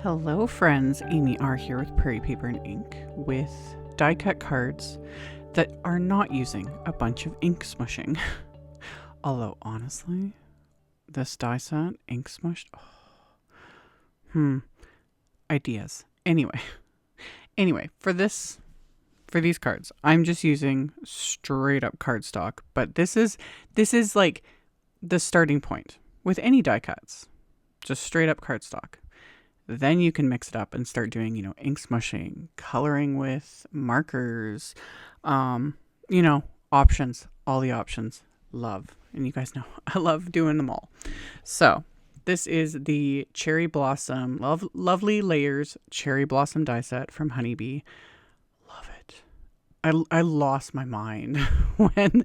Hello friends, AmyR here with Prairie Paper and Ink with die cut cards that are not using a bunch of ink smushing. Although honestly, this die set, ink smushed, ideas. Anyway, for these cards, I'm just using straight up cardstock, but this is like the starting point with any die cuts, just straight up cardstock. Then you can mix it up and start doing, ink smushing, coloring with markers, options, all the options. Love. And you guys know I love doing them all. So this is the Cherry Blossom, Lovely Layers Cherry Blossom die set from Honeybee. Love it. I lost my mind when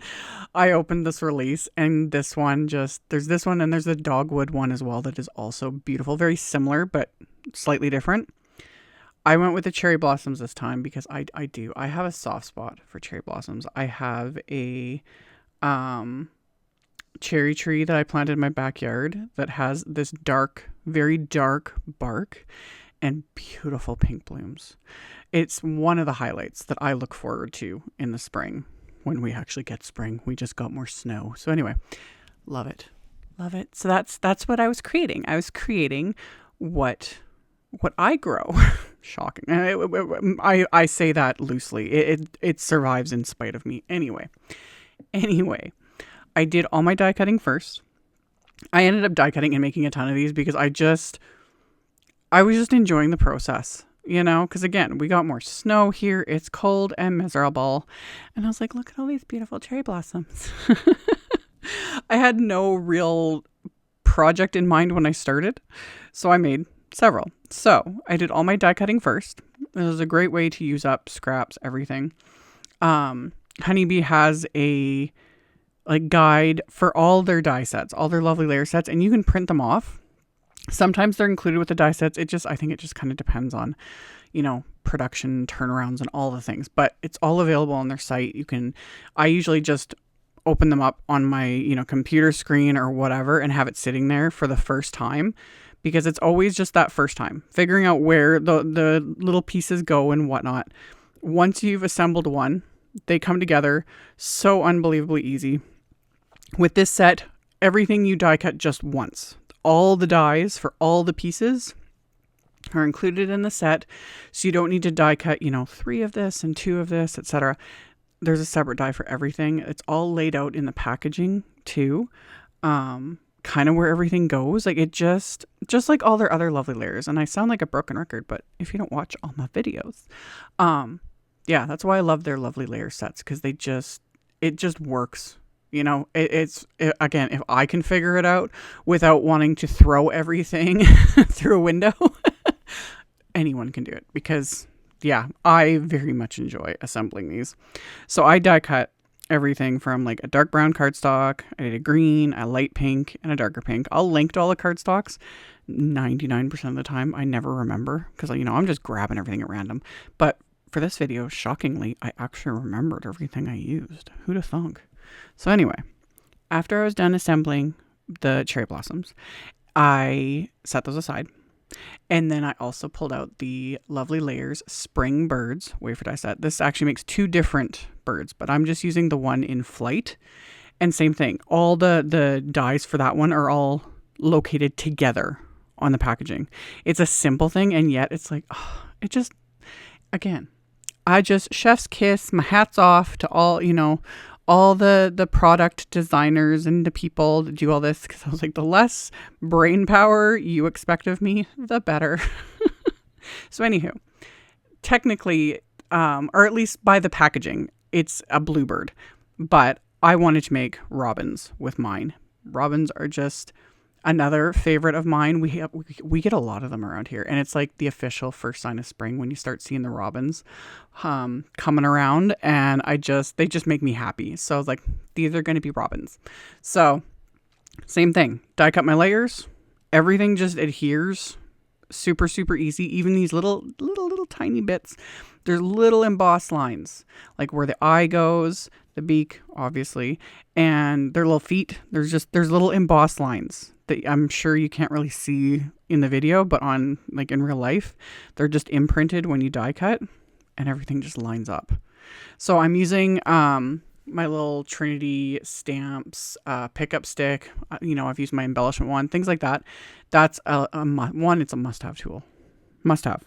I opened this release, and this one there's this one and there's the Dogwood one as well that is also beautiful. Very similar, but slightly different. I went with the Cherry Blossoms this time because I have a soft spot for cherry blossoms. I have a cherry tree that I planted in my backyard that has this dark, very dark bark and beautiful pink blooms. It's one of the highlights that I look forward to in the spring when we actually get spring. We just got more snow. So anyway, love it. Love it. So that's what I was creating. I was creating what I grow. Shocking. I say that loosely. It survives in spite of me. Anyway, I did all my die cutting first. I ended up die cutting and making a ton of these because I was just enjoying the process, because again, we got more snow here. It's cold and miserable. And I was like, look at all these beautiful cherry blossoms. I had no real project in mind when I started, so I made several. So I did all my die cutting first. It was a great way to use up scraps, everything. Honeybee has a guide for all their die sets, all their lovely layer sets, and you can print them off. Sometimes they're included with the die sets. I think it just kind of depends on, production turnarounds and all the things, but it's all available on their site. I usually just open them up on my, computer screen or whatever and have it sitting there for the first time, because it's always just that first time figuring out where the little pieces go and whatnot. Once you've assembled one, they come together so unbelievably easy. With this set, everything you die cut just once. All the dies for all the pieces are included in the set, so you don't need to die cut, 3 of this and 2 of this, etc. There's a separate die for everything. It's all laid out in the packaging too, kind of where everything goes. Like it just like all their other lovely layers. And I sound like a broken record, but if you don't watch all my videos, that's why I love their lovely layer sets, because it just works. Again, if I can figure it out without wanting to throw everything through a window, anyone can do it, because I very much enjoy assembling these. So I die cut everything from like a dark brown cardstock. I did a green, a light pink, and a darker pink. I'll link to all the cardstocks. 99% of the time, I never remember because, I'm just grabbing everything at random. But for this video, shockingly, I actually remembered everything I used. Who'd have thunk? So anyway, after I was done assembling the cherry blossoms, I set those aside. And then I also pulled out the Lovely Layers Spring Birds wafer die set. This actually makes 2 different birds, but I'm just using the one in flight. And same thing, all the dies for that one are all located together on the packaging. It's a simple thing, and yet it's like, I just chef's kiss, my hat's off to all, all the product designers and the people that do all this, because I was like, the less brain power you expect of me, the better. So anywho, technically, or at least by the packaging, it's a bluebird, but I wanted to make robins with mine. Robins are just another favorite of mine. We get a lot of them around here, and it's like the official first sign of spring when you start seeing the robins coming around, and they just make me happy. So I was like, these are going to be robins. So same thing, die cut my layers. Everything just adheres super, super easy. Even these little tiny bits there's little embossed lines, like where the eye goes, the beak, obviously, and their little feet. There's little embossed lines that I'm sure you can't really see in the video, but on like in real life, they're just imprinted when you die cut, and everything just lines up. So I'm using my little Trinity stamps, pickup stick. I've used my embellishment one, things like that. That's it's a must-have tool. Must-have,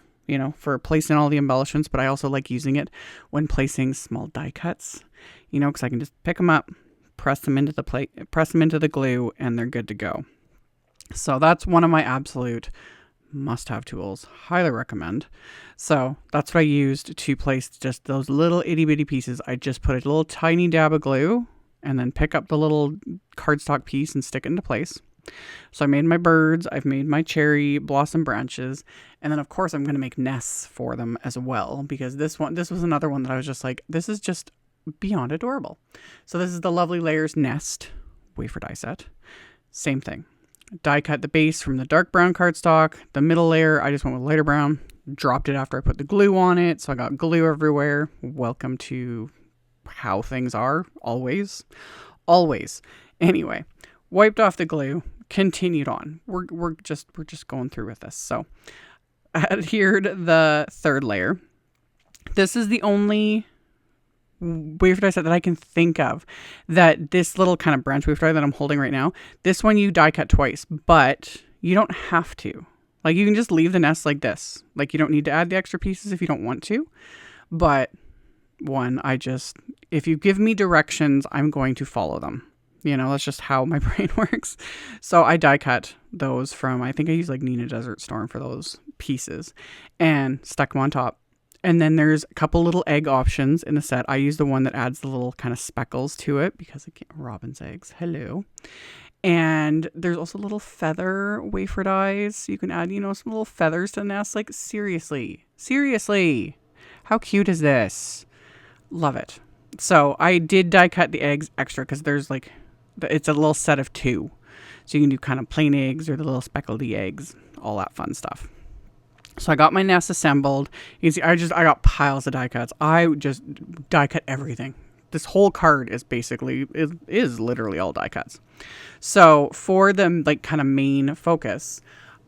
for placing all the embellishments, but I also like using it when placing small die cuts, because I can just pick them up, press them into the plate, press them into the glue, and they're good to go. So that's one of my absolute must-have tools. Highly recommend. So that's what I used to place just those little itty-bitty pieces. I just put a little tiny dab of glue and then pick up the little cardstock piece and stick it into place. So I made my birds, I've made my cherry blossom branches, and then of course I'm going to make nests for them as well, because this was another one that I was just like, this is just beyond adorable. So this is the Lovely Layers Nest wafer die set. Same thing. Die cut the base from the dark brown cardstock. The middle layer, I just went with lighter brown. Dropped it after I put the glue on it, so I got glue everywhere. Welcome to how things are, always. Anyway, wiped off the glue, continued on. We're just going through with this. So, adhered the third layer. This is the only wafer die set that I can think of that this little kind of branch wafer die that I'm holding right now, this one you die cut twice, but you don't have to. Like, you can just leave the nest like this. Like, you don't need to add the extra pieces if you don't want to. But if you give me directions, I'm going to follow them. That's just how my brain works. So I die cut those from, I think I used like Nina Desert Storm for those pieces and stuck them on top. And then there's a couple little egg options in the set. I use the one that adds the little kind of speckles to it because robin's eggs. Hello. And there's also little feather wafer dies. You can add, some little feathers to the nest. Like, seriously. How cute is this? Love it. So I did die cut the eggs extra because there's it's a little set of 2. So you can do kind of plain eggs or the little speckledy eggs, all that fun stuff. So I got my nest assembled. You can see I got piles of die cuts. I just die cut everything. This whole card is literally all die cuts. So for the kind of main focus,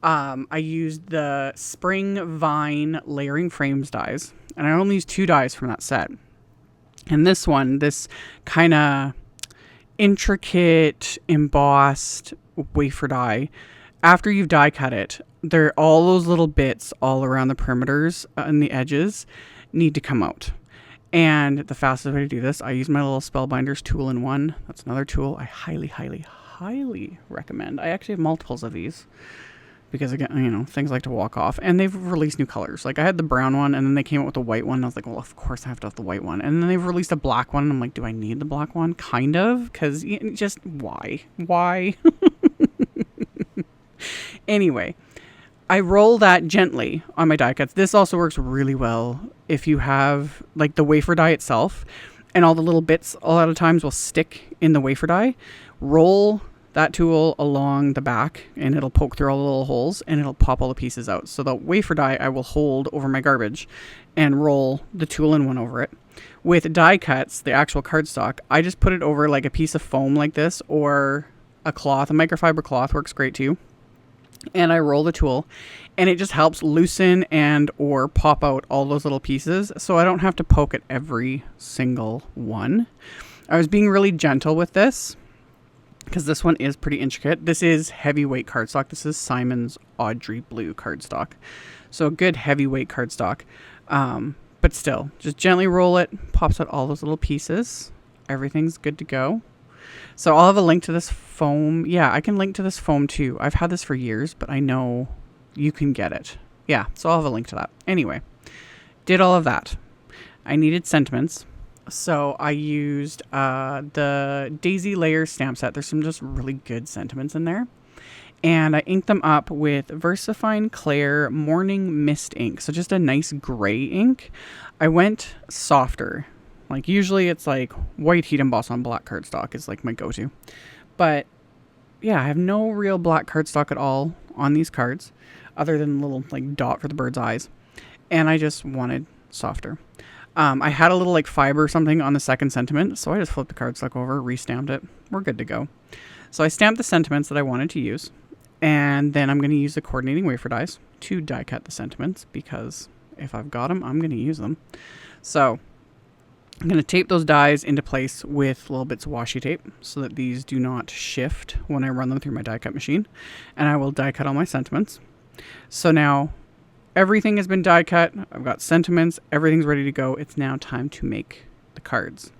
I used the Spring Vine Layering Frames dies, and I only used 2 dies from that set. And this one, this kind of intricate embossed wafer die, after you've die cut it, all those little bits all around the perimeters and the edges need to come out. And the fastest way to do this, I use my little Spellbinders tool-in-one. That's another tool I highly, highly, highly recommend. I actually have multiples of these because, again, things like to walk off. And they've released new colors. Like, I had the brown one, and then they came out with the white one. And I was like, well, of course I have to have the white one. And then they've released a black one. And I'm like, do I need the black one? Kind of. Because just why? Why? Anyway, I roll that gently on my die cuts. This also works really well if you have the wafer die itself and all the little bits a lot of times will stick in the wafer die. Roll that tool along the back and it'll poke through all the little holes and it'll pop all the pieces out. So the wafer die I will hold over my garbage and roll the tool-in-one over it. With die cuts, the actual cardstock, I just put it over like a piece of foam like this or a cloth. A microfiber cloth works great too. And I roll the tool and it just helps loosen and or pop out all those little pieces so I don't have to poke at every single one. I was being really gentle with this because this one is pretty intricate. This is heavyweight cardstock. This is Simon's Audrey Blue cardstock. So good heavyweight cardstock. But still, just gently roll it, pops out all those little pieces. Everything's good to go. So I'll have a link to this foam. Yeah, I can link to this foam too. I've had this for years, but I know you can get it. Yeah, so I'll have a link to that. Anyway, did all of that. I needed sentiments. So I used the Daisy Layer stamp set. There's some just really good sentiments in there. And I inked them up with VersaFine Clair Morning Mist ink. So just a nice gray ink. I went softer. Like usually it's like white heat emboss on black cardstock is like my go-to. But yeah, I have no real black cardstock at all on these cards other than a little like dot for the bird's eyes. And I just wanted softer. I had a little like fiber or something on the second sentiment, so I just flipped the cardstock over, re-stamped it. We're good to go. So I stamped the sentiments that I wanted to use, and then I'm going to use the coordinating wafer dies to die cut the sentiments, because if I've got them, I'm going to use them. So I'm going to tape those dies into place with little bits of washi tape so that these do not shift when I run them through my die cut machine, and I will die cut all my sentiments. So now everything has been die cut. I've got sentiments. Everything's ready to go. It's now time to make the cards.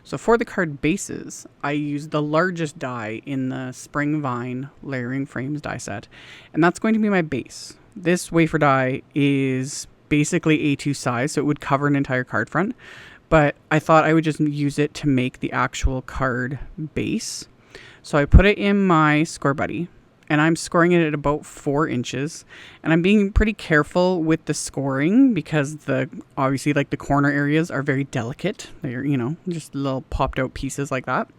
So for the card bases, I used the largest die in the Spring Vine Layering Frames die set, and that's going to be my base. This wafer die is basically A2 size, so it would cover an entire card front, but I thought I would just use it to make the actual card base. So I put it in my Score Buddy, and I'm scoring it at about 4 inches. And I'm being pretty careful with the scoring because obviously like the corner areas are very delicate. They're, just little popped out pieces like that.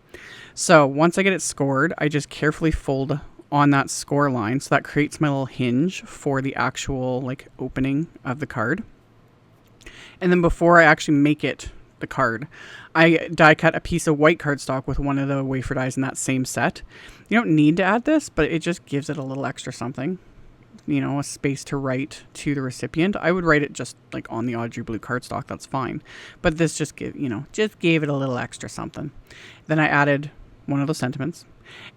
So once I get it scored, I just carefully fold on that score line. So that creates my little hinge for the actual like opening of the card. And then before I actually make it the card, I die cut a piece of white cardstock with one of the wafer dies in that same set. You don't need to add this, but it just gives it a little extra something, a space to write to the recipient. I would write it just like on the Audrey blue cardstock, that's fine, but this just gave it a little extra something. Then I added one of those sentiments,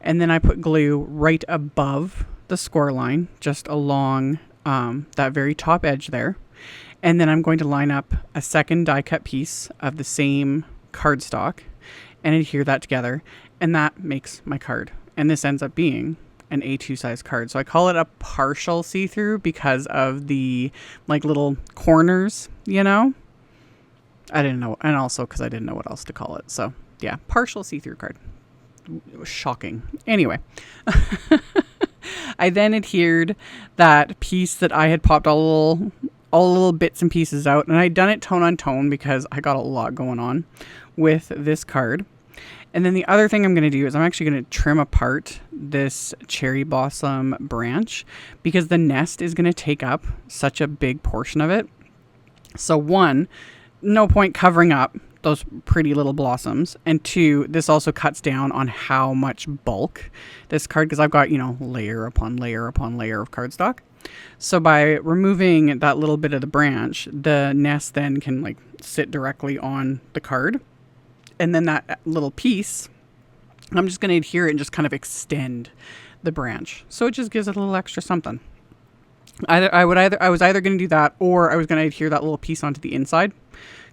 and then I put glue right above the score line, just along that very top edge there. And then I'm going to line up a second die cut piece of the same cardstock and adhere that together. And that makes my card. And this ends up being an A2 size card. So I call it a partial see-through because of the like little corners, I didn't know. And also because I didn't know what else to call it. So yeah, partial see-through card. It was shocking. Anyway. I then adhered that piece that I had popped all the little bits and pieces out, and I'd done it tone on tone because I got a lot going on with this card. And then the other thing I'm going to do is I'm actually going to trim apart this cherry blossom branch because the nest is going to take up such a big portion of it. So one, no point covering up those pretty little blossoms, and two, this also cuts down on how much bulk this card, because I've got layer upon layer upon layer of cardstock. So by removing that little bit of the branch, the nest then can like sit directly on the card. And then that little piece, I'm just going to adhere it and just kind of extend the branch. So it just gives it a little extra something. I was either going to do that, or I was going to adhere that little piece onto the inside,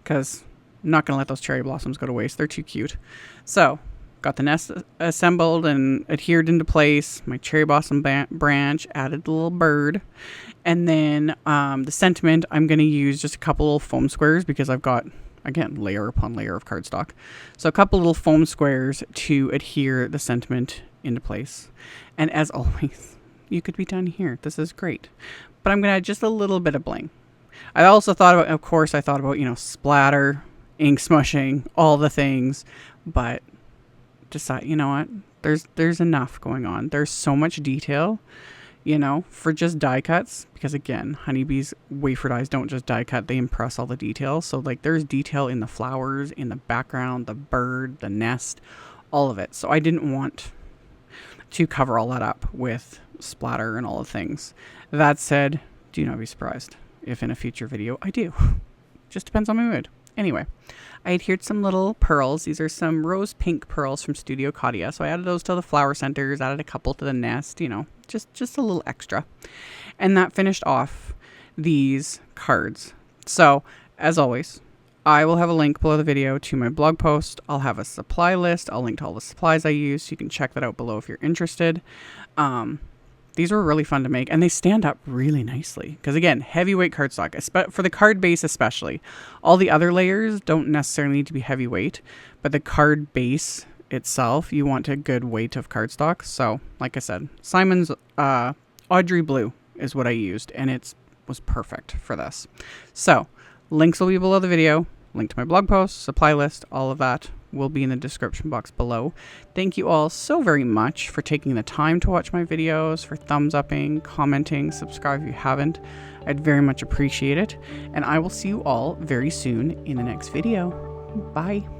because I'm not going to let those cherry blossoms go to waste. They're too cute. So got the nest assembled and adhered into place. My cherry blossom branch, added the little bird. And then the sentiment, I'm going to use just a couple little foam squares because I've got, again, layer upon layer of cardstock. So a couple little foam squares to adhere the sentiment into place. And as always, you could be done here. This is great. But I'm going to add just a little bit of bling. I also thought about, splatter, ink smushing, all the things, but decide, what, there's enough going on. There's so much detail, for just die cuts, because again, Honeybee's wafer dies don't just die cut, they impress all the details. So like there's detail in the flowers, in the background, the bird, the nest, all of it. So I didn't want to cover all that up with splatter and all the things. That said, do not be surprised if in a future video I do. Just depends on my mood. Anyway, I adhered some little pearls. These are some rose pink pearls from Studio Katia. So I added those to the flower centers, added a couple to the nest, just a little extra. And that finished off these cards. So as always, I will have a link below the video to my blog post. I'll have a supply list. I'll link to all the supplies I use. So you can check that out below if you're interested. These were really fun to make, and they stand up really nicely. Because again, heavyweight cardstock, for the card base especially. All the other layers don't necessarily need to be heavyweight, but the card base itself, you want a good weight of cardstock. So, like I said, Simon's Audrey Blue is what I used, and it was perfect for this. So, links will be below the video. Link to my blog post, supply list, all of that will be in the description box below. Thank you all so very much for taking the time to watch my videos, for thumbs upping, commenting, subscribe if you haven't. I'd very much appreciate it. And I will see you all very soon in the next video. Bye.